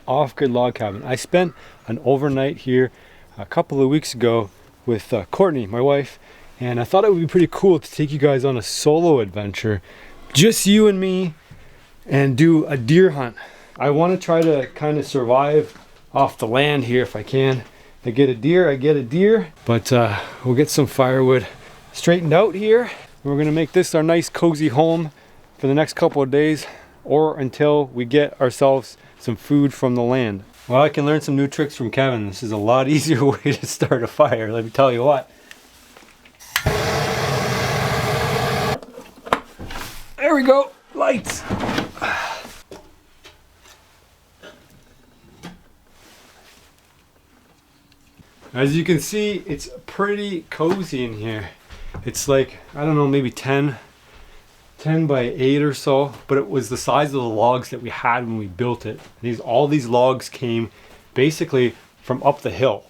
off-grid log cabin. I spent an overnight here a couple of weeks ago with Courtney, my wife, and I thought it would be pretty cool to take you guys on a solo adventure, just you and me, and do a deer hunt. I want to try to kind of survive off the land here if I can. I get a deer, but we'll get some firewood straightened out here. We're gonna make this our nice cozy home for the next couple of days, or until we get ourselves some food from the land. Well, I can learn some new tricks from Kevin. This is a lot easier way to start a fire, let me tell you what. There we go, lights. As you can see, it's pretty cozy in here. It's like, I don't know, maybe 10 by 8 or so, but it was the size of the logs that we had when we built it. All these logs came basically from up the hill.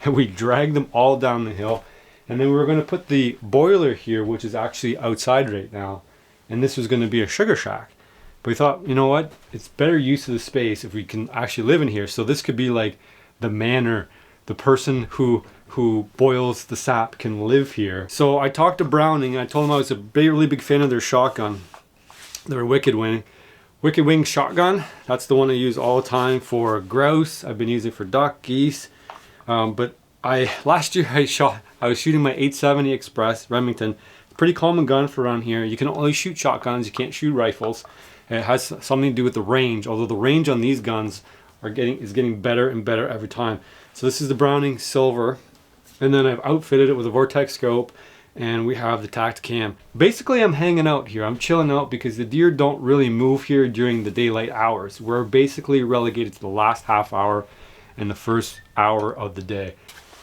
And we dragged them all down the hill. And then we were gonna put the boiler here, which is actually outside right now. And this was gonna be a sugar shack. But we thought, you know what? It's better use of the space if we can actually live in here. So this could be like the manor. The person who boils the sap can live here. So I talked to Browning. I told him I was a really big fan of their shotgun, their Wicked Wing shotgun. That's the one I use all the time for grouse. I've been using it for duck, geese. But last year I was shooting my 870 Express Remington. Pretty common gun for around here. You can only shoot shotguns. You can't shoot rifles. It has something to do with the range. Although the range on these guns is getting better and better every time. So this is the Browning Silver, and then I've outfitted it with a Vortex scope, and we have the Tacticam. Basically, I'm hanging out here. I'm chilling out because the deer don't really move here during the daylight hours. We're basically relegated to the last half hour and the first hour of the day.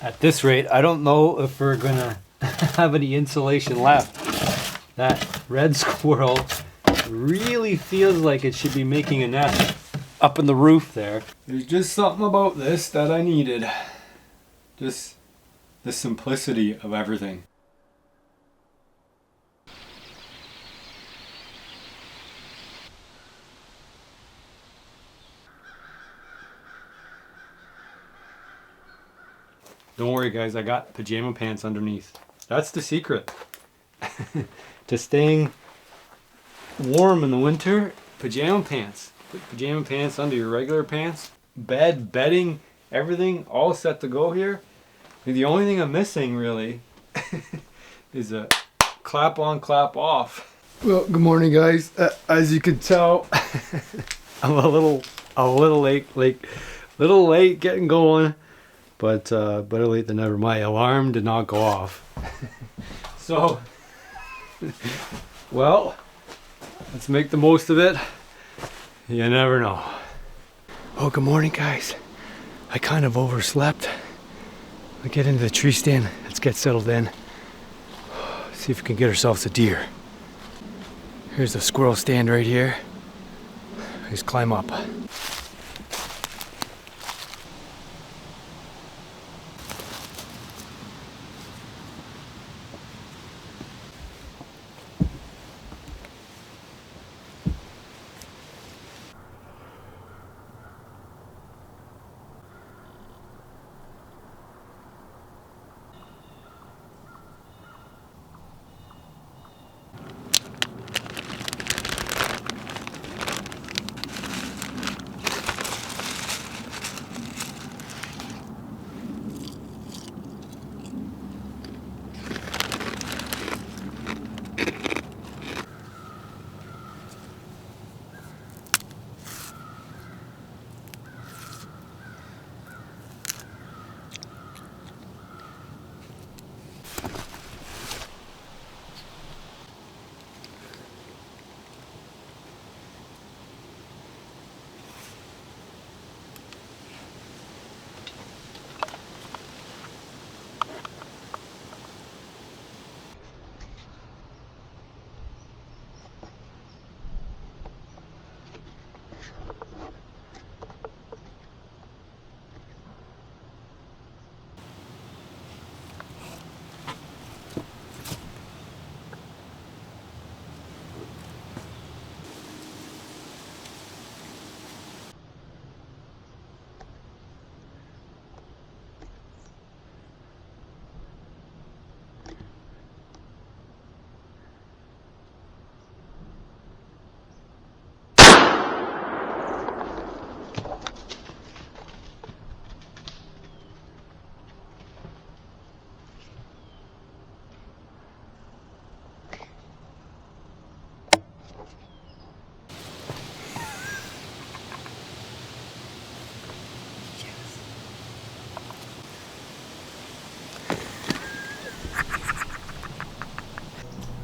At this rate, I don't know if we're gonna have any insulation left. That red squirrel really feels like it should be making a nest up in the roof there. There's just something about this that I needed. Just the simplicity of everything. Don't worry guys, I got pajama pants underneath. That's the secret. To staying warm in the winter, pajama pants. Put pajama pants under your regular pants. Bed, bedding, everything all set to go here. The only thing I'm missing really is a clap on, clap off. Well, good morning guys. As you can tell, I'm a little late getting going, but better late than never. My alarm did not go off. So, well, let's make the most of it. You never know. Oh, good morning, guys. I kind of overslept. Let's get into the tree stand. Let's get settled in. See if we can get ourselves a deer. Here's the squirrel stand right here. Let's climb up.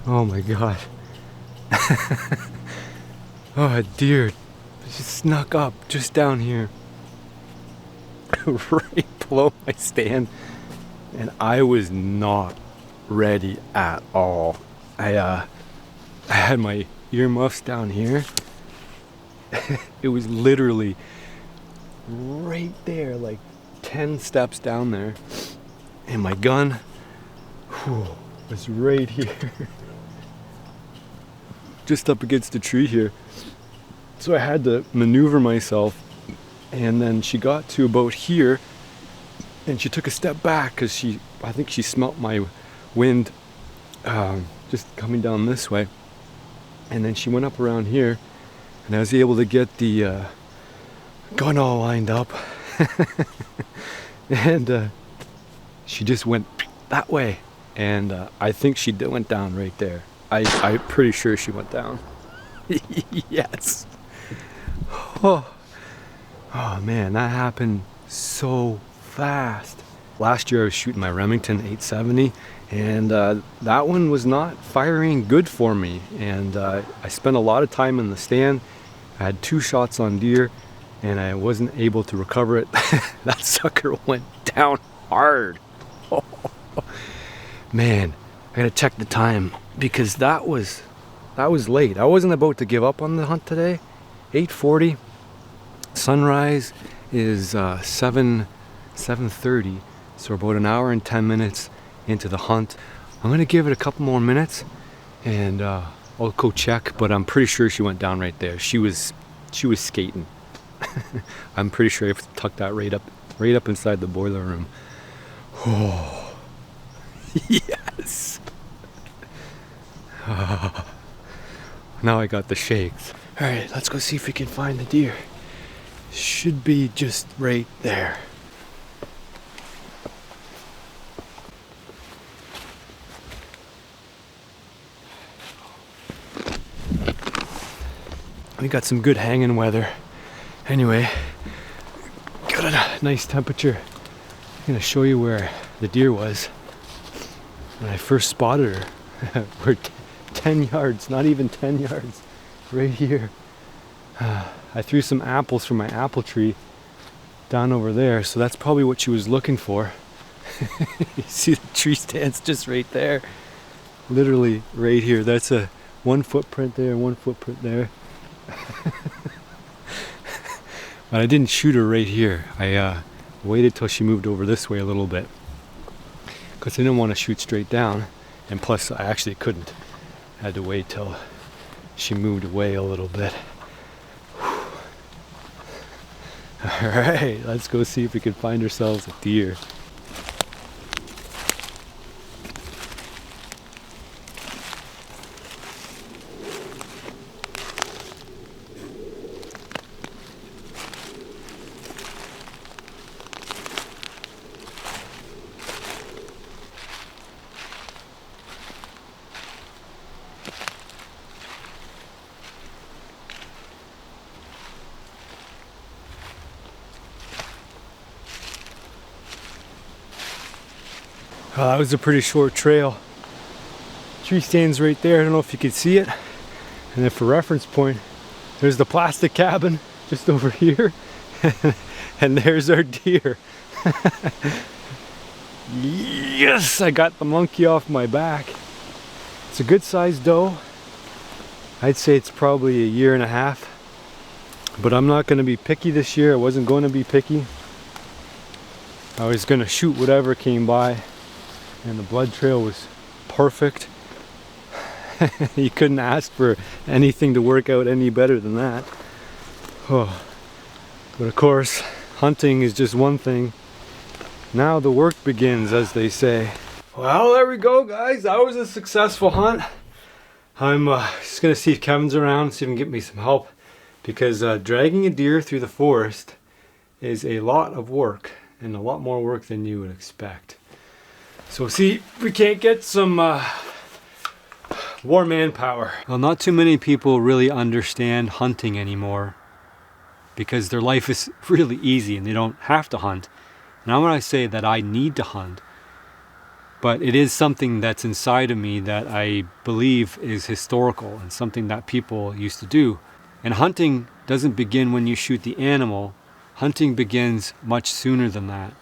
Oh my god. Oh, a deer just snuck up just down here. Right below my stand. And I was not ready at all. I had my earmuffs down here. It was literally right there, like 10 steps down there. And my gun was right here. Just up against the tree here. So I had to maneuver myself. And then she got to about here. And she took a step back because I think she smelt my wind just coming down this way. And then she went up around here. And I was able to get the gun all lined up. And she just went that way. And I think she went down right there. I'm pretty sure she went down. Yes. Oh man, that happened so fast. Last year I was shooting my Remington 870, and that one was not firing good for me. And I spent a lot of time in the stand. I had 2 shots on deer, and I wasn't able to recover it. That sucker went down hard. Man, I gotta check the time because that was late. I wasn't about to give up on the hunt today. 8:40. Sunrise is 7:30, so about an hour and 10 minutes into the hunt. I'm gonna give it a couple more minutes, and I'll go check. But I'm pretty sure she went down right there. She was skating. I'm pretty sure I tucked that right up inside the boiler room. Oh. Yes. Now I got the shakes. All right, let's go see if we can find the deer. Should be just right there. We got some good hanging weather. Anyway, got a nice temperature. I'm gonna show you where the deer was when I first spotted her. We're 10 yards, not even 10 yards, right here. I threw some apples from my apple tree down over there, so that's probably what she was looking for. You see the tree stands just right there, literally right here. That's a 1 footprint there, 1 footprint there. But I didn't shoot her right here. I waited till she moved over this way a little bit because I didn't want to shoot straight down, and plus I actually couldn't. I had to wait till she moved away a little bit. All right, let's go see if we can find ourselves a deer. That was a pretty short trail. Tree stands right there. I don't know if you can see it. And then for reference point, there's the plastic cabin just over here. And there's our deer. Yes, I got the monkey off my back. It's a good sized doe. I'd say it's probably 1.5 years. But I'm not going to be picky this year. I wasn't going to be picky. I was going to shoot whatever came by. And the blood trail was perfect. You couldn't ask for anything to work out any better than that. Oh. But of course, hunting is just one thing. Now the work begins, as they say. Well, there we go, guys. That was a successful hunt. I'm just gonna see if Kevin's around, see if he can get me some help, because dragging a deer through the forest is a lot of work, and a lot more work than you would expect. So see if we can't get some more manpower. Well, not too many people really understand hunting anymore because their life is really easy and they don't have to hunt. Now when I say that I need to hunt, but it is something that's inside of me that I believe is historical and something that people used to do. And hunting doesn't begin when you shoot the animal. Hunting begins much sooner than that.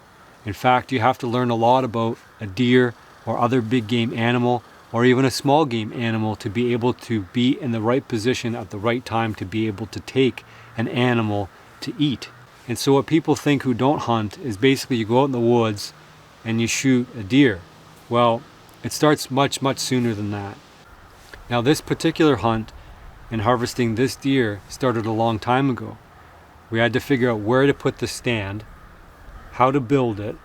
In fact, you have to learn a lot about a deer or other big game animal or even a small game animal to be able to be in the right position at the right time to be able to take an animal to eat. And so what people think who don't hunt is basically you go out in the woods and you shoot a deer. Well, it starts much, much sooner than that. Now this particular hunt and harvesting this deer started a long time ago. We had to figure out where to put the stand, how to build it,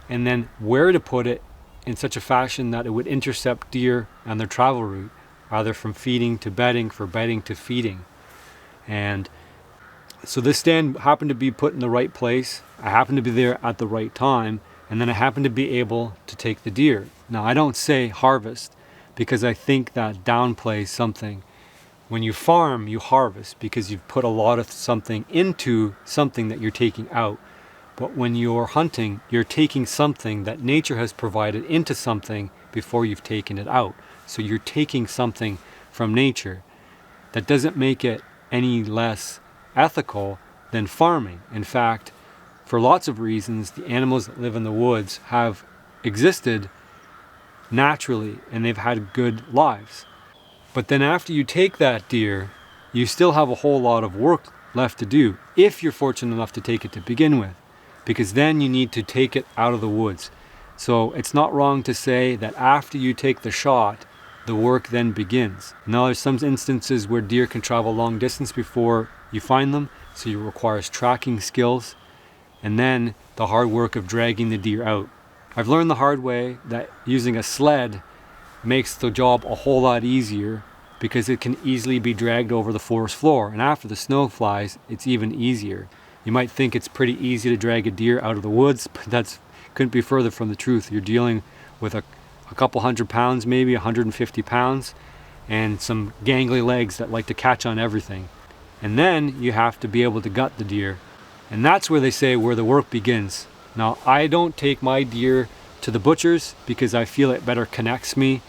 and then where to put it in such a fashion that it would intercept deer on their travel route, either from feeding to bedding, from bedding to feeding. And so this stand happened to be put in the right place. I happened to be there at the right time, and then I happened to be able to take the deer. Now I don't say harvest because I think that downplays something. When you farm, you harvest because you've put a lot of something into something that you're taking out. But when you're hunting, you're taking something that nature has provided into something before you've taken it out. So you're taking something from nature. That doesn't make it any less ethical than farming. In fact, for lots of reasons, the animals that live in the woods have existed naturally and they've had good lives. But then after you take that deer, you still have a whole lot of work left to do if you're fortunate enough to take it to begin with. Because then you need to take it out of the woods. So it's not wrong to say that after you take the shot, the work then begins. Now there's some instances where deer can travel long distance before you find them, so it requires tracking skills, and then the hard work of dragging the deer out. I've learned the hard way that using a sled makes the job a whole lot easier because it can easily be dragged over the forest floor, and after the snow flies, it's even easier. You might think it's pretty easy to drag a deer out of the woods, but that's couldn't be further from the truth. You're dealing with a couple 100 pounds, maybe 150 pounds, and some gangly legs that like to catch on everything. And then you have to be able to gut the deer. And that's where they say where the work begins. Now, I don't take my deer to the butchers because I feel it better connects me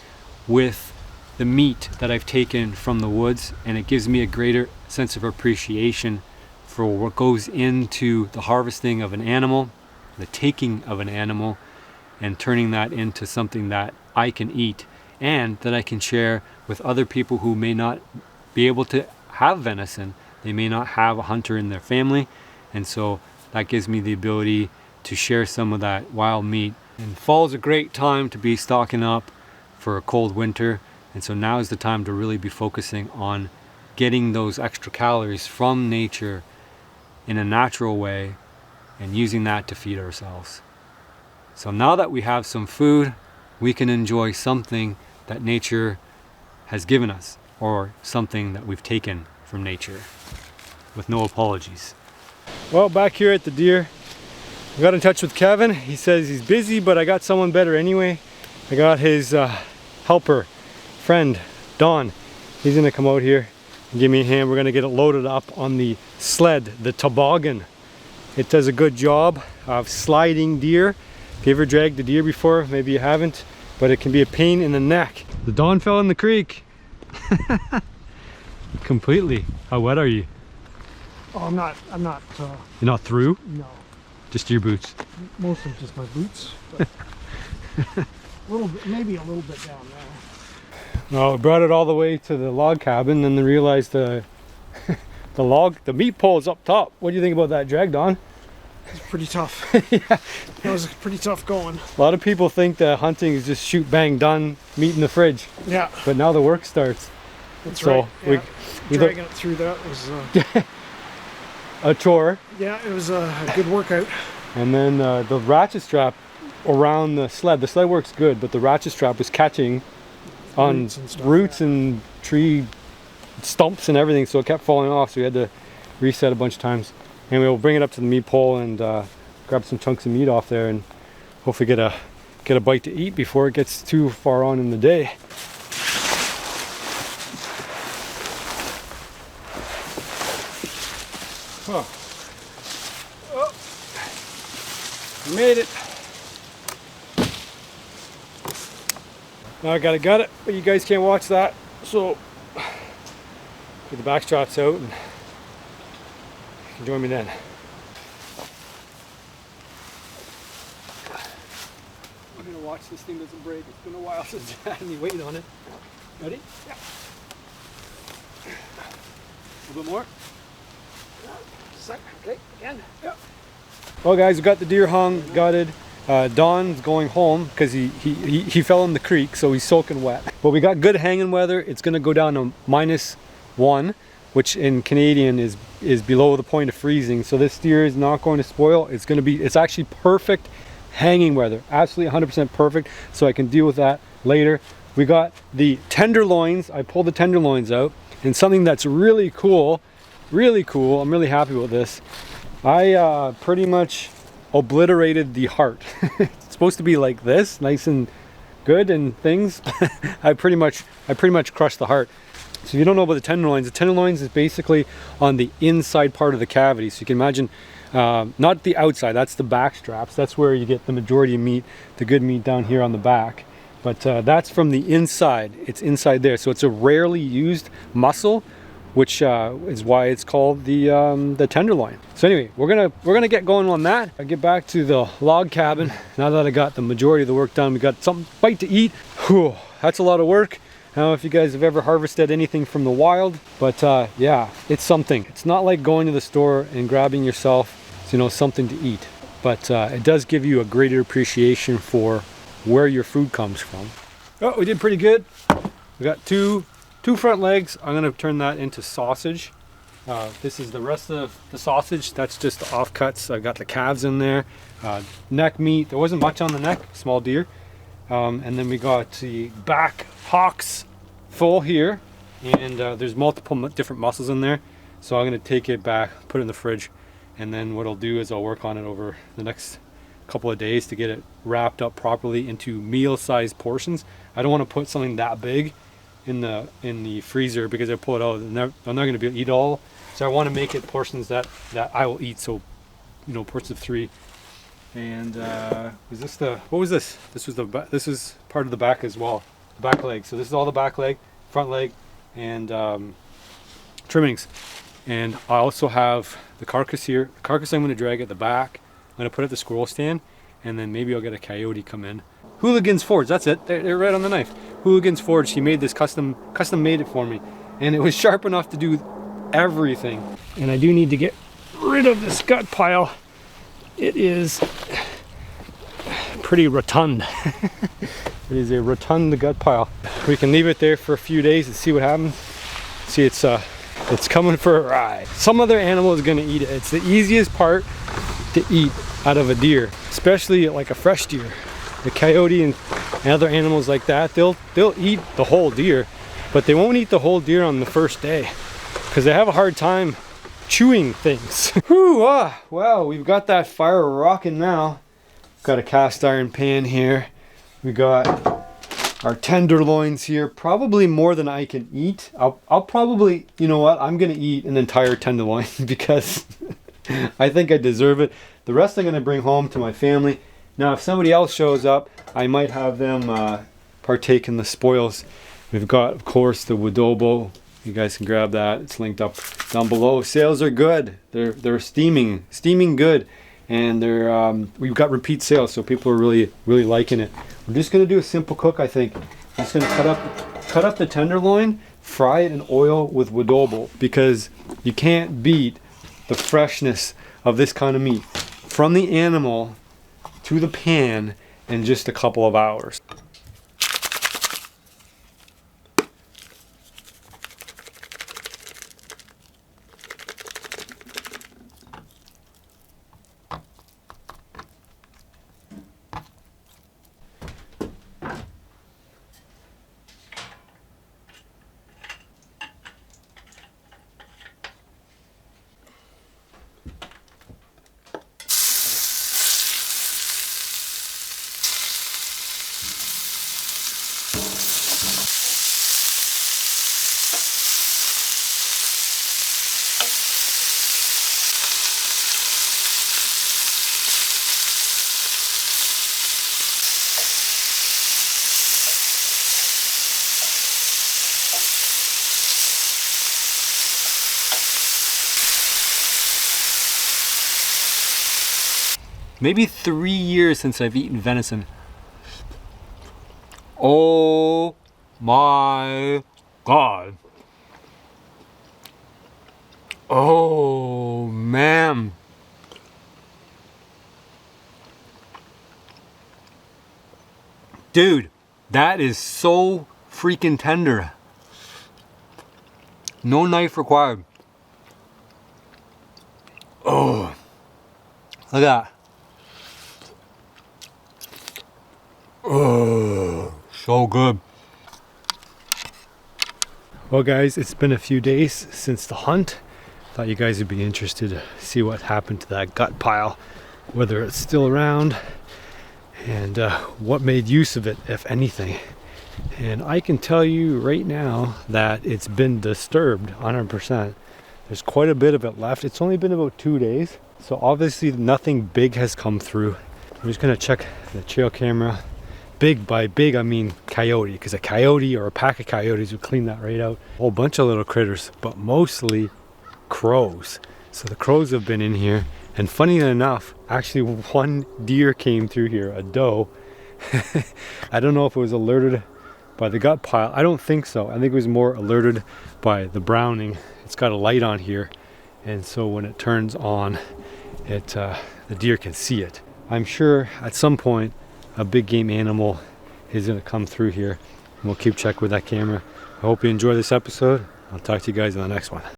with the meat that I've taken from the woods, and it gives me a greater sense of appreciation for what goes into the harvesting of an animal, the taking of an animal, and turning that into something that I can eat and that I can share with other people who may not be able to have venison. They may not have a hunter in their family, and so that gives me the ability to share some of that wild meat. And fall is a great time to be stocking up for a cold winter, and so now is the time to really be focusing on getting those extra calories from nature in a natural way and using that to feed ourselves. So now that we have some food, we can enjoy something that nature has given us or something that we've taken from nature with no apologies. Well, back here at the deer, I got in touch with Kevin. He says he's busy, but I got someone better anyway. I got his helper, friend, Don. He's gonna come out here and give me a hand. We're gonna get it loaded up on the sled, the toboggan. It does a good job of sliding deer. If you ever dragged a deer before, maybe you haven't, but it can be a pain in the neck. The Don fell in the creek. Completely. How wet are you? Oh, I'm not. You're not through? No. Just your boots? Mostly just my boots. But a little bit, maybe a little bit down there. Well, we brought it all the way to the log cabin, and then realized the meat pole is up top. What do you think about that drag, Don? It's pretty tough. Yeah. That was pretty tough going. A lot of people think that hunting is just shoot, bang, done, meat in the fridge. Yeah. But now the work starts. That's so right. Yeah. we dragging it through that was a chore. yeah, it was a good workout. And then the ratchet strap around the sled. The sled works good, but the ratchet strap was catching on roots and tree stumps and everything, so it kept falling off. So we had to reset a bunch of times. Anyway, we'll bring it up to the meat pole and grab some chunks of meat off there, and hopefully get a bite to eat before it gets too far on in the day. Oh, we made it. Now I gotta gut it, but you guys can't watch that. So get the back straps out and you can join me then. I'm gonna watch this thing doesn't break. It's been a while since I had any weight on it. Ready? Yeah. A little bit more. Okay, again. Yeah. Well guys, we got the deer hung, gutted. Don's going home because he fell in the creek, so he's soaking wet. But we got good hanging weather. It's gonna go down to -1, which in Canadian is below the point of freezing. So this deer is not going to spoil. It's actually perfect hanging weather, absolutely 100% perfect. So I can deal with that later. We got the tenderloins. I pulled the tenderloins out, and something that's really cool. I'm really happy with this. I pretty much obliterated the heart. It's supposed to be like this, nice and good and things. I pretty much crushed the heart. So if you don't know about the tenderloins is basically on the inside part of the cavity. So you can imagine, not the outside, that's the back straps. That's where you get the majority of meat, the good meat down here on the back. But that's from the inside. It's inside there. So it's a rarely used muscle, which is why it's called the tenderloin. So anyway, we're gonna get going on that. I get back to the log cabin. Now that I got the majority of the work done, we got some bite to eat. Whew, that's a lot of work. I don't know if you guys have ever harvested anything from the wild, but yeah, it's something. It's not like going to the store and grabbing yourself, you know, something to eat, but it does give you a greater appreciation for where your food comes from. Oh, we did pretty good. We got two front legs. I'm gonna turn that into sausage. This is the rest of the sausage. That's just the offcuts. I got the calves in there. Neck meat. There wasn't much on the neck, small deer. And then we got the back hocks full here. And there's multiple different muscles in there. So I'm gonna take it back, put it in the fridge. And then what I'll do is I'll work on it over the next couple of days to get it wrapped up properly into meal-sized portions. I don't want to put something that big in the freezer because I pull it out and I'm not going to be able to eat all. So I want to make it portions that I will eat. So, you know, portions of 3. And what was this? This is part of the back as well, the back leg. So this is all the back leg, front leg, and trimmings. And I also have the carcass here. The carcass I'm going to drag at the back. I'm going to put it at the squirrel stand, and then maybe I'll get a coyote come in. Hooligan's Forge, that's it. They're right on the knife. Hooligan's Forge, he made this custom made it for me. And it was sharp enough to do everything. And I do need to get rid of this gut pile. It is pretty rotund. It is a rotund gut pile. We can leave it there for a few days and see what happens. See, it's coming for a ride. Some other animal is gonna eat it. It's the easiest part to eat out of a deer, especially like a fresh deer. The coyote and other animals like that, they'll eat the whole deer, but they won't eat the whole deer on the first day because they have a hard time chewing things. Whew, well, we've got that fire rocking now. Got a cast iron pan here. We got our tenderloins here, probably more than I can eat. I'll probably, you know what, I'm gonna eat an entire tenderloin because I think I deserve it. The rest I'm gonna bring home to my family. Now, if somebody else shows up, I might have them partake in the spoils. We've got, of course, the Wadobo. You guys can grab that. It's linked up down below. Sales are good. They're steaming good, and we've got repeat sales, so people are really liking it. We're just gonna do a simple cook, I think. I'm just gonna cut up the tenderloin, fry it in oil with Wadobo, because you can't beat the freshness of this kind of meat from the animal to the pan in just a couple of hours. maybe 3 years since I've eaten venison. Oh my God. Oh man. Dude, that is so freaking tender. No knife required. Oh, look at that. Oh, so good. Well guys, it's been a few days since the hunt. Thought you guys would be interested to see what happened to that gut pile, whether it's still around, and what made use of it, if anything. And I can tell you right now that it's been disturbed 100%. There's quite a bit of it left. It's only been about 2 days, so obviously nothing big has come through. I'm just gonna check the trail camera. Big, by big I mean coyote, because a coyote or a pack of coyotes would clean that right out. A whole bunch of little critters, but mostly crows. So the crows have been in here, and funny enough, actually one deer came through here, a doe. I don't know if it was alerted by the gut pile. I don't think so. I think it was more alerted by the browning. It's got a light on here, and so when it turns on, the deer can see it. I'm sure at some point a big game animal is going to come through here, and we'll keep checking with that camera. I hope you enjoy this episode. I'll talk to you guys in the next one.